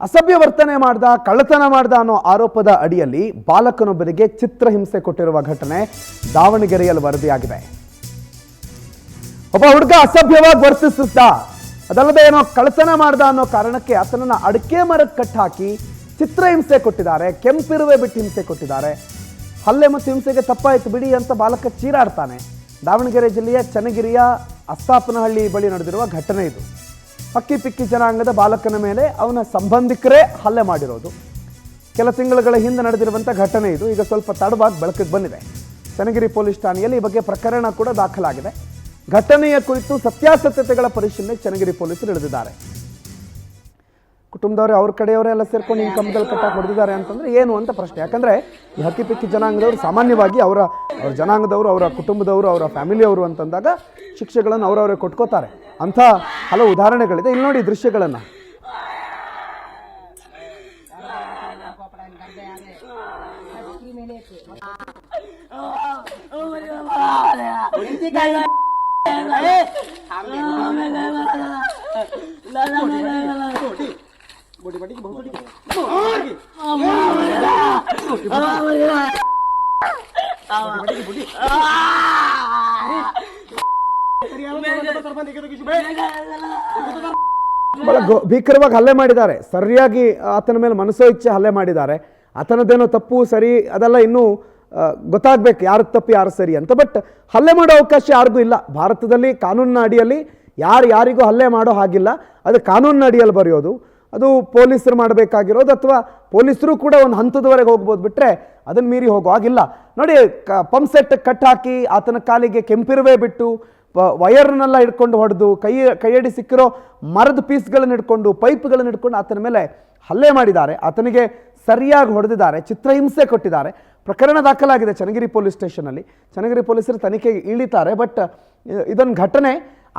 ಅಸಭ್ಯ ವರ್ತನೆ ಮಾಡ್ದ, ಕಳ್ಳತನ ಮಾಡ್ದ ಅನ್ನೋ ಆರೋಪದ ಅಡಿಯಲ್ಲಿ ಬಾಲಕನೊಬ್ಬರಿಗೆ ಚಿತ್ರಹಿಂಸೆ ಕೊಟ್ಟಿರುವ ಘಟನೆ ದಾವಣಗೆರೆಯಲ್ಲಿ ವರದಿಯಾಗಿದೆ. ಒಬ್ಬ ಹುಡುಗ ಅಸಭ್ಯವಾಗಿ ವರ್ತಿಸಿದ್ದ, ಅದಲ್ಲದೆ ಏನೋ ಕಳ್ಳತನ ಮಾಡ್ದ ಅನ್ನೋ ಕಾರಣಕ್ಕೆ ಆತನನ್ನ ಅಡಿಕೆ ಮರಕ್ಕೆ ಕಟ್ಟಾಕಿ ಚಿತ್ರಹಿಂಸೆ ಕೊಟ್ಟಿದ್ದಾರೆ, ಕೆಂಪಿರುವೆ ಬಿಟ್ಟು ಹಿಂಸೆ ಕೊಟ್ಟಿದ್ದಾರೆ. ಹಲ್ಲೆ ಮತ್ತು ಹಿಂಸೆಗೆ ತಪ್ಪಾಯ್ತು ಬಿಡಿ ಅಂತ ಬಾಲಕ ಚೀರಾಡ್ತಾನೆ. ದಾವಣಗೆರೆ ಜಿಲ್ಲೆಯ ಚನ್ನಗಿರಿಯ ಅಸ್ತಾಪನಹಳ್ಳಿ ಬಳಿ ನಡೆದಿರುವ ಘಟನೆ ಇದು. ಹಕ್ಕಿ ಪಿಕ್ಕಿ ಜನಾಂಗದ ಬಾಲಕನ ಮೇಲೆ ಅವನ ಸಂಬಂಧಿಕರೇ ಹಲ್ಲೆ ಮಾಡಿರೋದು. ಕೆಲ ತಿಂಗಳುಗಳ ಹಿಂದೆ ನಡೆದಿರುವಂಥ ಘಟನೆ ಇದು. ಈಗ ಸ್ವಲ್ಪ ತಡವಾಗಿ ಬೆಳಕಿಗೆ ಬಂದಿದೆ. ಚನ್ನಗಿರಿ ಪೊಲೀಸ್ ಠಾಣೆಯಲ್ಲಿ ಈ ಬಗ್ಗೆ ಪ್ರಕರಣ ಕೂಡ ದಾಖಲಾಗಿದೆ. ಘಟನೆಯ ಕುರಿತು ಸತ್ಯಾಸತ್ಯತೆಗಳ ಪರಿಶೀಲನೆ ಚನ್ನಗಿರಿ ಪೊಲೀಸರು ಹಿಡಿದಿದ್ದಾರೆ. ಕುಟುಂಬದವರು ಅವ್ರ ಕಡೆಯವರೇ ಎಲ್ಲ ಸೇರ್ಕೊಂಡು ಹಿಂಗೆ ಕಂಬದಲ್ಲಿ ಕಟ್ಟಾಗಿ ಹೊಡೆದಿದ್ದಾರೆ ಅಂತಂದ್ರೆ ಏನು ಅಂತ ಪ್ರಶ್ನೆ. ಯಾಕಂದ್ರೆ ಈ ಹಕ್ಕಿ ಪಿಕ್ಕಿ ಜನಾಂಗದವರು ಸಾಮಾನ್ಯವಾಗಿ ಅವರ ಜನಾಂಗದವರು, ಅವರ ಕುಟುಂಬದವರು, ಅವರ ಫ್ಯಾಮಿಲಿಯವರು ಅಂತಂದಾಗ ಶಿಕ್ಷೆಗಳನ್ನು ಅವರವರೇ ಕೊಟ್ಕೋತಾರೆ. ಅಂಥ ಹಲವು ಉದಾಹರಣೆಗಳಿದೆ. ಇಲ್ಲಿ ನೋಡಿ ದೃಶ್ಯಗಳನ್ನು. ಬಹಳ ಭೀಕರವಾಗಿ ಹಲ್ಲೆ ಮಾಡಿದ್ದಾರೆ. ಸರಿಯಾಗಿ ಆತನ ಮೇಲೆ ಮನಸೋ ಇಚ್ಛೆ ಹಲ್ಲೆ ಮಾಡಿದ್ದಾರೆ. ಆತನದ್ದೇನೋ ತಪ್ಪು ಸರಿ ಅದೆಲ್ಲ ಇನ್ನೂ ಗೊತ್ತಾಗ್ಬೇಕು, ಯಾರು ತಪ್ಪು ಯಾರು ಸರಿ ಅಂತ. ಬಟ್ ಹಲ್ಲೆ ಮಾಡೋ ಅವಕಾಶ ಯಾರಿಗೂ ಇಲ್ಲ. ಭಾರತದಲ್ಲಿ ಕಾನೂನಿನ ಅಡಿಯಲ್ಲಿ ಯಾರಿಗೂ ಹಲ್ಲೆ ಮಾಡೋ ಹಾಗಿಲ್ಲ. ಅದು ಕಾನೂನಿನ ಅಡಿಯಲ್ಲಿ ಬರೆಯೋದು, ಅದು ಪೊಲೀಸರು ಮಾಡಬೇಕಾಗಿರೋದು, ಅಥವಾ ಪೊಲೀಸರು ಕೂಡ ಒಂದು ಹಂತದವರೆಗೆ ಹೋಗ್ಬೋದು, ಬಿಟ್ಟರೆ ಅದನ್ನು ಮೀರಿ ಹೋಗೋ ಹಾಗಿಲ್ಲ. ನೋಡಿ, ಪಂಪ್ ಸೆಟ್ ಕಟ್ ಹಾಕಿ ಆತನ ಕಾಲಿಗೆ ಕೆಂಪಿರುವೆ ಬಿಟ್ಟು ವಯರ್ನೆಲ್ಲ ಹಿಡ್ಕೊಂಡು ಹೊಡೆದು ಕೈಯಡಿ ಸಿಕ್ಕಿರೋ ಮರದ ಪೀಸ್ಗಳನ್ನು ಹಿಡ್ಕೊಂಡು ಪೈಪ್ಗಳನ್ನು ಹಿಡ್ಕೊಂಡು ಆತನ ಮೇಲೆ ಹಲ್ಲೆ ಮಾಡಿದ್ದಾರೆ. ಆತನಿಗೆ ಸರಿಯಾಗಿ ಹೊಡೆದಿದ್ದಾರೆ, ಚಿತ್ರಹಿಂಸೆ ಕೊಟ್ಟಿದ್ದಾರೆ. ಪ್ರಕರಣ ದಾಖಲಾಗಿದೆ ಚನ್ನಗಿರಿ ಪೊಲೀಸ್ ಸ್ಟೇಷನಲ್ಲಿ. ಚನ್ನಗಿರಿ ಪೊಲೀಸರು ತನಿಖೆಗೆ ಇಳಿತಾರೆ. ಬಟ್ ಇದೊಂದು ಘಟನೆ.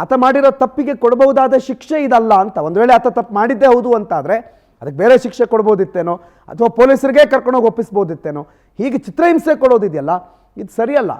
ಆತ ಮಾಡಿರೋ ತಪ್ಪಿಗೆ ಕೊಡಬಹುದಾದ ಶಿಕ್ಷೆ ಇದಲ್ಲ ಅಂತ. ಒಂದು ವೇಳೆ ಆತ ತಪ್ಪು ಮಾಡಿದ್ದೇ ಹೌದು ಅಂತಾದರೆ ಅದಕ್ಕೆ ಬೇರೆ ಶಿಕ್ಷೆ ಕೊಡ್ಬೋದಿತ್ತೇನೋ, ಅಥವಾ ಪೊಲೀಸರಿಗೆ ಕರ್ಕೊಂಡೋಗಿ ಒಪ್ಪಿಸ್ಬೋದಿತ್ತೇನೋ. ಹೀಗೆ ಚಿತ್ರಹಿಂಸೆ ಕೊಡೋದಿದೆಯಲ್ಲ, ಇದು ಸರಿಯಲ್ಲ.